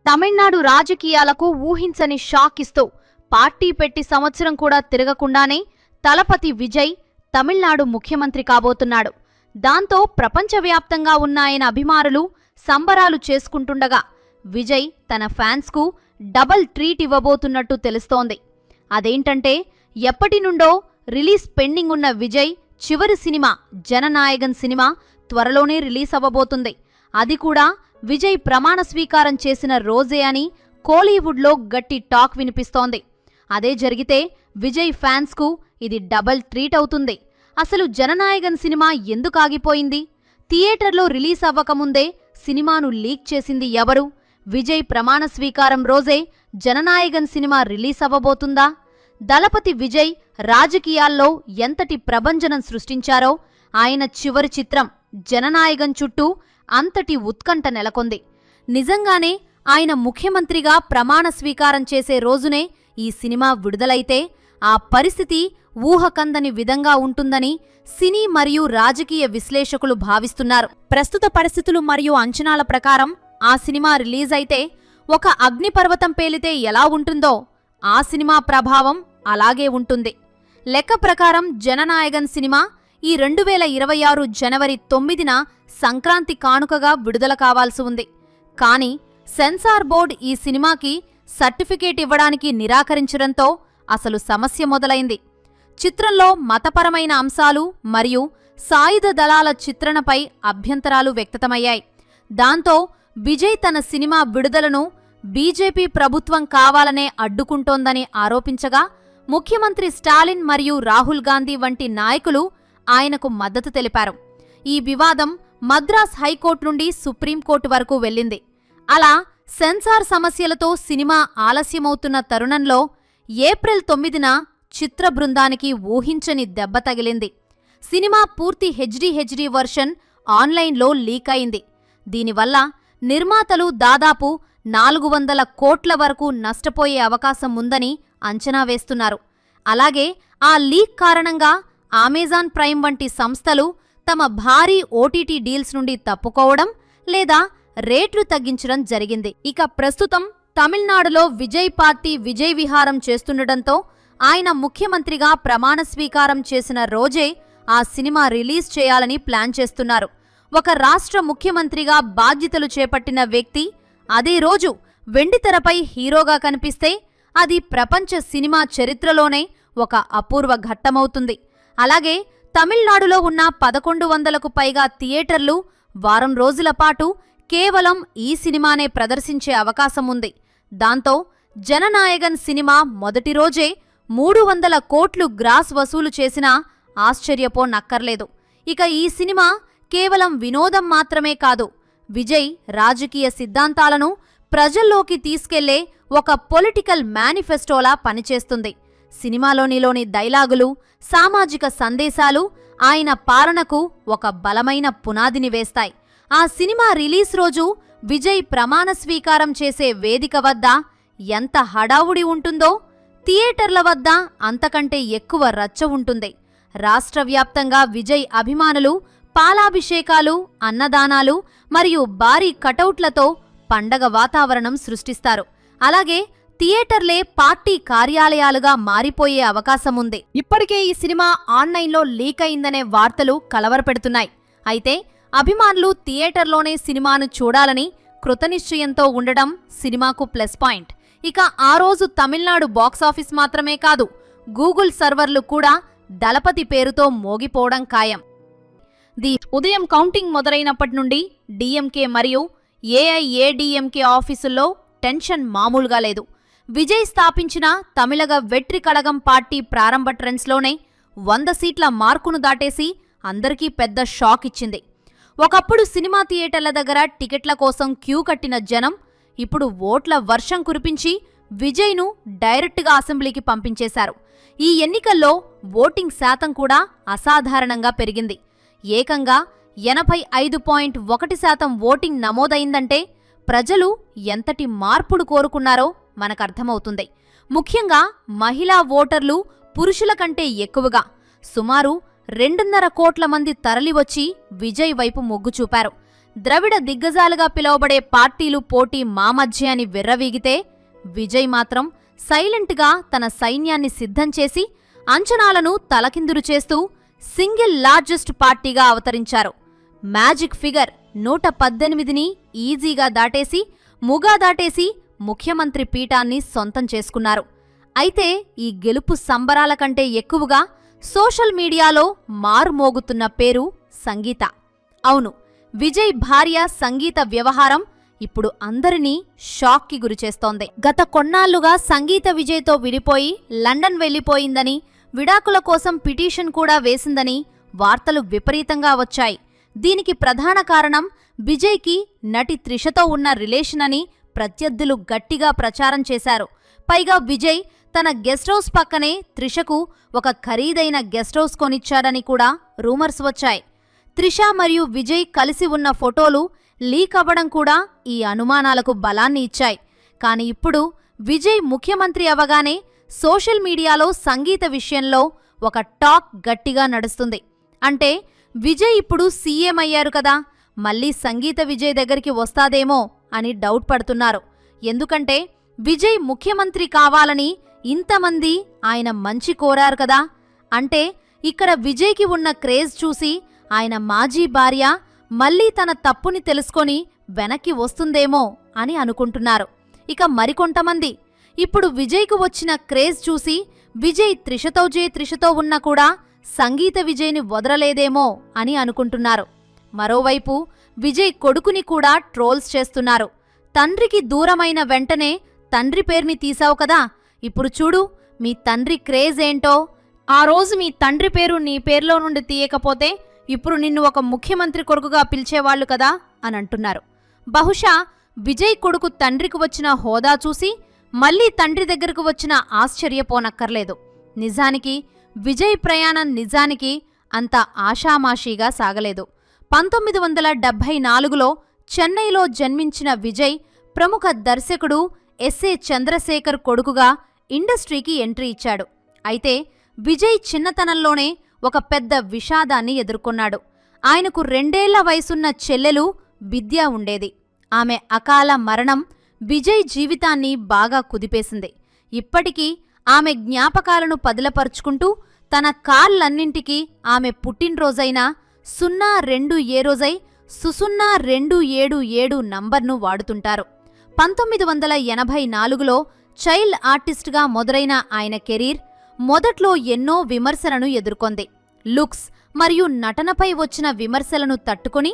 తమిళనాడు రాజకీయాలకు ఊహించని షాక్ ఇస్తూ పార్టీ పెట్టి సంవత్సరం కూడా తిరగకుండానే తలపతి విజయ్ తమిళనాడు ముఖ్యమంత్రి కాబోతున్నాడు. దాంతో ప్రపంచవ్యాప్తంగా ఉన్న ఆయన అభిమానులు సంబరాలు చేసుకుంటుండగా విజయ్ తన ఫ్యాన్స్కు డబుల్ ట్రీట్ ఇవ్వబోతున్నట్టు తెలుస్తోంది. అదేంటంటే ఎప్పటి నుండో రిలీజ్ పెండింగ్ ఉన్న విజయ్ చివరి సినిమా జననాయగన్ సినిమా త్వరలోనే రిలీజ్ అవ్వబోతుంది. అది కూడా విజయ్ ప్రమాణ స్వీకారం చేసిన రోజే అని కోలీవుడ్లో గట్టి టాక్ వినిపిస్తోంది. అదే జరిగితే విజయ్ ఫ్యాన్స్కు ఇది డబుల్ ట్రీట్ అవుతుంది. అసలు జననాయగన్ సినిమా ఎందుకు ఆగిపోయింది? థియేటర్లో రిలీజ్ అవ్వకముందే సినిమాను లీక్ చేసింది ఎవరు? విజయ్ ప్రమాణ స్వీకారం రోజే జననాయగన్ సినిమా రిలీజ్ అవ్వబోతుందా? దళపతి విజయ్ రాజకీయాల్లో ఎంతటి ప్రభంజనం సృష్టించారో ఆయన చివరి చిత్రం జననాయగన్ చుట్టూ అంతటి ఉత్కంఠ నెలకొంది. నిజంగానే ఆయన ముఖ్యమంత్రిగా ప్రమాణ స్వీకారం చేసే రోజునే ఈ సినిమా విడుదలైతే ఆ పరిస్థితి ఊహకందని విధంగా ఉంటుందని సినీ మరియు రాజకీయ విశ్లేషకులు భావిస్తున్నారు. ప్రస్తుత పరిస్థితులు మరియు అంచనాల ప్రకారం ఆ సినిమా రిలీజ్ అయితే ఒక అగ్నిపర్వతం పేలితే ఎలా ఉంటుందో ఆ సినిమా ప్రభావం అలాగే ఉంటుంది. లెక్క ప్రకారం జననాయగన్ సినిమా ఈ 2026 జనవరి 9న సంక్రాంతి కానుకగా విడుదల కావాల్సి ఉంది. కానీ సెన్సార్ బోర్డ్ ఈ సినిమాకి సర్టిఫికేట్ ఇవ్వడానికి నిరాకరించడంతో అసలు సమస్య మొదలైంది. చిత్రంలో మతపరమైన అంశాలు మరియు సాయుధ దళాల చిత్రణపై అభ్యంతరాలు వ్యక్తమయ్యాయి. దాంతో విజయ్ తన సినిమా విడుదలను బీజేపీ ప్రభుత్వం కావాలనే అడ్డుకుంటోందని ఆరోపించగా ముఖ్యమంత్రి స్టాలిన్ మరియు రాహుల్ గాంధీ వంటి నాయకులు ఆయనకు మద్దతు తెలిపారు. ఈ వివాదం మద్రాస్ హైకోర్టు నుండి సుప్రీంకోర్టు వరకు వెళ్ళింది. అలా సెన్సార్ సమస్యలతో సినిమా ఆలస్యమవుతున్న తరుణంలో ఏప్రిల్ 9న చిత్ర బృందానికి ఊహించని దెబ్బ తగిలింది. సినిమా పూర్తి హెచ్డీ వర్షన్ ఆన్లైన్లో లీక్ అయింది. దీనివల్ల నిర్మాతలు దాదాపు 400 కోట్ల వరకు నష్టపోయే అవకాశం ఉందని అంచనా వేస్తున్నారు. అలాగే ఆ లీక్ కారణంగా అమెజాన్ ప్రైమ్ వంటి సంస్థలు తమ భారీ ఓటీటీ డీల్స్ నుండి తప్పుకోవడం లేదా రేట్లు తగ్గించడం జరిగింది. ఇక ప్రస్తుతం తమిళనాడులో విజయ్ పార్టీ విజయ్ విహారం చేస్తుండటంతో ఆయన ముఖ్యమంత్రిగా ప్రమాణ స్వీకారం చేసిన రోజే ఆ సినిమా రిలీజ్ చేయాలని ప్లాన్ చేస్తున్నారు. ఒక రాష్ట్ర ముఖ్యమంత్రిగా బాధ్యతలు చేపట్టిన వ్యక్తి అదే రోజు వెండితెరపై హీరోగా కనిపిస్తే అది ప్రపంచ సినిమా చరిత్రలోనే ఒక అపూర్వ ఘట్టమవుతుంది. అలాగే తమిళనాడులో ఉన్న 1100కు పైగా థియేటర్లు వారం రోజుల పాటు కేవలం ఈ సినిమానే ప్రదర్శించే అవకాశం ఉంది. దాంతో జననాయగన్ సినిమా మొదటి రోజే 300 కోట్లు గ్రాస్ వసూలు చేసినా ఆశ్చర్యపోనక్కర్లేదు. ఇక ఈ సినిమా కేవలం వినోదం మాత్రమే కాదు, విజయ్ రాజకీయ సిద్ధాంతాలను ప్రజల్లోకి తీసుకెళ్లే ఒక పొలిటికల్ మేనిఫెస్టోలా పనిచేస్తుంది. సినిమాలోని డైలాగులు, సామాజిక సందేశాలు ఆయన పాలనకు ఒక బలమైన పునాదిని వేస్తాయి. ఆ సినిమా రిలీజ్ రోజు విజయ్ ప్రమాణ స్వీకారం చేసే వేదిక వద్ద ఎంత హడావుడి ఉంటుందో థియేటర్ల వద్ద అంతకంటే ఎక్కువ రచ్చ ఉంటుంది. రాష్ట్రవ్యాప్తంగా విజయ్ అభిమానులు పాలాభిషేకాలు, అన్నదానాలు మరియు భారీ కటౌట్లతో పండగ వాతావరణం సృష్టిస్తారు. అలాగే థియేటర్లే పార్టీ కార్యాలయాలుగా మారిపోయే అవకాశం ఉంది. ఇప్పటికే ఈ సినిమా ఆన్లైన్లో లీక్ అయిందనే వార్తలు కలవరపెడుతున్నాయి. అయితే అభిమానులు థియేటర్లోనే సినిమాను చూడాలని కృతనిశ్చయంతో ఉండడం సినిమాకు ప్లస్ పాయింట్. ఇక ఆ రోజు తమిళనాడు బాక్సాఫీస్ మాత్రమే కాదు, గూగుల్ సర్వర్లు కూడా దళపతి పేరుతో మోగిపోవడం ఖాయం. ఉదయం కౌంటింగ్ మొదలైనప్పటి నుండి డీఎంకే మరియు ఏఐఏడీఎంకే ఆఫీసుల్లో టెన్షన్ మామూలుగా లేదు. విజయ్ స్థాపించిన తమిళగ వెట్రి కళగం పార్టీ ప్రారంభ ట్రెండ్స్లోనే 100 సీట్ల మార్కును దాటేసి అందరికీ పెద్ద షాక్ ఇచ్చింది. ఒకప్పుడు సినిమా థియేటర్ల దగ్గర టికెట్ల కోసం క్యూ కట్టిన జనం ఇప్పుడు ఓట్ల వర్షం కురిపించి విజయ్ను డైరెక్ట్గా అసెంబ్లీకి పంపించేశారు. ఈ ఎన్నికల్లో ఓటింగ్ శాతం కూడా అసాధారణంగా పెరిగింది. ఏకంగా 85.1% ఓటింగ్ నమోదైందంటే ప్రజలు ఎంతటి మార్పుడు కోరుకున్నారో మనకర్థమవుతుంది. ముఖ్యంగా మహిళా ఓటర్లు పురుషుల కంటే ఎక్కువగా సుమారు 2.5 కోట్ల మంది తరలివచ్చి విజయ్ వైపు మొగ్గు చూపారు. ద్రవిడ దిగ్గజాలుగా పిలువబడే పార్టీలు పోటీ మా మధ్య అని విర్రవీగితే విజయ్ మాత్రం సైలెంట్గా తన సైన్యాన్ని సిద్ధం చేసి అంచనాలను తలకిందులు చేస్తూ సింగిల్ లార్జెస్ట్ పార్టీగా అవతరించారు. మ్యాజిక్ ఫిగర్ 118ని ఈజీగా దాటేసి ముగా దాటేసి ముఖ్యమంత్రి పీఠాన్ని సొంతం చేసుకున్నారు. అయితే ఈ గెలుపు సంబరాల కంటే ఎక్కువగా సోషల్ మీడియాలో మారుమోగుతున్న పేరు సంగీత. అవును, విజయ్ భార్య సంగీత వ్యవహారం ఇప్పుడు అందరినీ షాక్కి గురిచేస్తోంది. గత కొన్నాళ్లుగా సంగీత విజయ్తో విడిపోయి లండన్ వెళ్లిపోయిందని, విడాకుల కోసం పిటిషన్ కూడా వేసిందని వార్తలు విపరీతంగా వచ్చాయి. దీనికి ప్రధాన కారణం విజయ్కి నటి త్రిషతో ఉన్న రిలేషన్ అని ప్రత్యర్థులు గట్టిగా ప్రచారం చేశారు. పైగా విజయ్ తన గెస్ట్ హౌస్ పక్కనే త్రిషకు ఒక ఖరీదైన గెస్ట్ హౌస్ కొనిచ్చాడని కూడా రూమర్స్ వచ్చాయి. త్రిష మరియు విజయ్ కలిసి ఉన్న ఫోటోలు లీక్ అవ్వడం కూడా ఈ అనుమానాలకు బలాన్ని ఇచ్చాయి. కాని ఇప్పుడు విజయ్ ముఖ్యమంత్రి అవగానే సోషల్ మీడియాలో సంగీత విషయంలో ఒక టాక్ గట్టిగా నడుస్తుంది. అంటే విజయ్ ఇప్పుడు సీఎం అయ్యారు కదా, మళ్ళీ సంగీత విజయ్ దగ్గరికి వస్తాదేమో అని డౌట్ పడుతున్నారు. ఎందుకంటే విజయ్ ముఖ్యమంత్రి కావాలని ఇంతమంది ఆయన మంచి కోరారు కదా. అంటే ఇక్కడ విజయ్కి ఉన్న క్రేజ్ చూసి ఆయన మాజీ భార్య మళ్ళీ తన తప్పుని తెలుసుకొని వెనక్కి వస్తుందేమో అని అనుకుంటున్నారు. ఇక మరికొంతమంది ఇప్పుడు విజయ్కు వచ్చిన క్రేజ్ చూసి విజయ్ త్రిషతో ఉన్నా కూడా సంగీత విజయ్ని వదలలేదేమో అని అనుకుంటున్నారు. మరోవైపు విజయ్ కొడుకుని కూడా ట్రోల్స్ చేస్తున్నారు. తండ్రికి దూరమైన వెంటనే తండ్రి పేరుని తీసావు కదా, ఇప్పుడు చూడు మీ తండ్రి క్రేజ్ ఏంటో. ఆ రోజు మీ తండ్రి పేరు నీ పేరులో నుండి తీయకపోతే ఇప్పుడు నిన్ను ఒక ముఖ్యమంత్రి కొడుకుగా పిలిచేవాళ్లు కదా అని అంటున్నారు. బహుశా విజయ్ కొడుకు తండ్రికి వచ్చిన హోదా చూసి మళ్లీ తండ్రి దగ్గరకు వచ్చిన ఆశ్చర్యపోనక్కర్లేదు. నిజానికి విజయ్ ప్రయాణం నిజానికి అంత ఆషామాషీగా సాగలేదు. 1974లో చెన్నైలో జన్మించిన విజయ్ ప్రముఖ దర్శకుడు ఎస్ఏ చంద్రశేఖర్ కొడుకుగా ఇండస్ట్రీకి ఎంట్రీ ఇచ్చాడు. అయితే విజయ్ చిన్నతనంలోనే ఒక పెద్ద విషాదాన్ని ఎదుర్కొన్నాడు. ఆయనకు 2 ఏళ్ల వయసున్న చెల్లెలు విద్య ఉండేది. ఆమె అకాల మరణం విజయ్ జీవితాన్ని బాగా కుదిపేసింది. ఇప్పటికీ ఆమె జ్ఞాపకాలను పదిలపరుచుకుంటూ తన కార్లన్నింటికీ ఆమె పుట్టినరోజైన 02 రోజై 0277 నంబర్ను వాడుతుంటారు. 1984లో చైల్డ్ ఆర్టిస్ట్గా మొదలైన ఆయన కెరీర్ మొదట్లో ఎన్నో విమర్శలను ఎదుర్కొంది. లుక్స్ మరియు నటనపై వచ్చిన విమర్శలను తట్టుకుని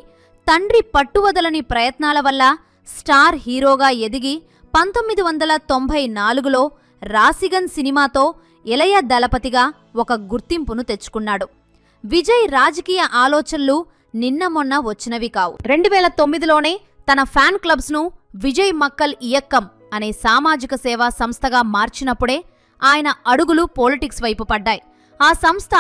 తండ్రి పట్టువదలని ప్రయత్నాల వల్ల స్టార్ హీరోగా ఎదిగి 1994లో రాసిగన్ సినిమాతో ఇళయ దళపతిగా ఒక గుర్తింపును తెచ్చుకున్నాడు. విజయ్ రాజకీయ ఆలోచనలు నిన్న మొన్న వచ్చినవి కావు. 2009లోనే తన ఫ్యాన్ క్లబ్స్ను విజయ్ మక్కల్ ఇయక్కం అనే సామాజిక సేవా సంస్థగా మార్చినప్పుడే ఆయన అడుగులు పాలిటిక్స్ వైపు పడ్డాయి. ఆ సంస్థ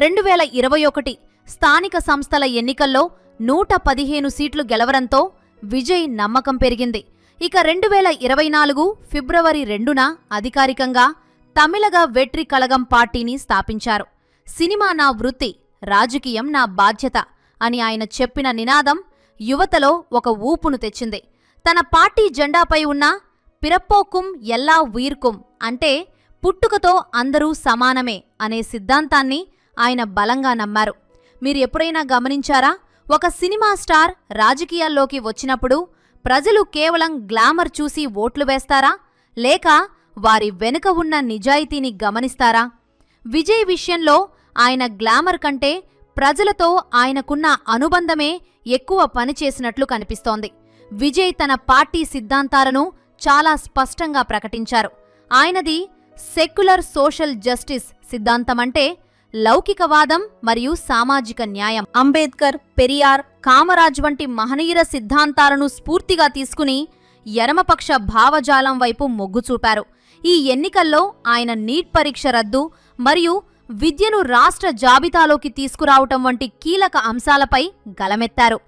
2021 స్థానిక సంస్థల ఎన్నికల్లో 115 సీట్లు గెలవడంతో విజయ్ నమ్మకం పెరిగింది. ఇక 2024 ఫిబ్రవరి 2న అధికారికంగా తమిళగ వెట్రి కళగం పార్టీని స్థాపించారు. సినిమా నా వృత్తి, రాజకీయం నా బాధ్యత అని ఆయన చెప్పిన నినాదం యువతలో ఒక ఊపును తెచ్చింది. తన పార్టీ జెండాపై ఉన్న పిరప్పోకుం ఎల్లా ఉయిర్కుం అంటే పుట్టుకతో అందరూ సమానమే అనే సిద్ధాంతాన్ని ఆయన బలంగా నమ్మారు. మీరు ఎప్పుడైనా గమనించారా? ఒక సినిమా స్టార్ రాజకీయాల్లోకి వచ్చినప్పుడు ప్రజలు కేవలం గ్లామర్ చూసి ఓట్లు వేస్తారా, లేక వారి వెనుక ఉన్న నిజాయితీని గమనిస్తారా? విజయ్ విషయంలో ఆయన గ్లామర్ కంటే ప్రజలతో ఆయనకున్న అనుబంధమే ఎక్కువ పనిచేసినట్లు కనిపిస్తోంది. విజయ్ తన పార్టీ సిద్ధాంతాలను చాలా స్పష్టంగా ప్రకటించారు. ఆయనది సెక్యులర్ సోషల్ జస్టిస్ సిద్ధాంతమంటే లౌకికవాదం మరియు సామాజిక న్యాయం. అంబేద్కర్, పెరియార్, కామరాజ్ వంటి మహనీయుల సిద్ధాంతాలను స్ఫూర్తిగా తీసుకుని ఎడమపక్ష భావజాలం వైపు మొగ్గు చూపారు. ఈ ఎన్నికల్లో ఆయన నీట్ పరీక్ష రద్దు మరియు విద్యను రాష్ట్ర జాబితాలోకి తీసుకురావటం వంటి కీలక అంశాలపై గలమెత్తారు.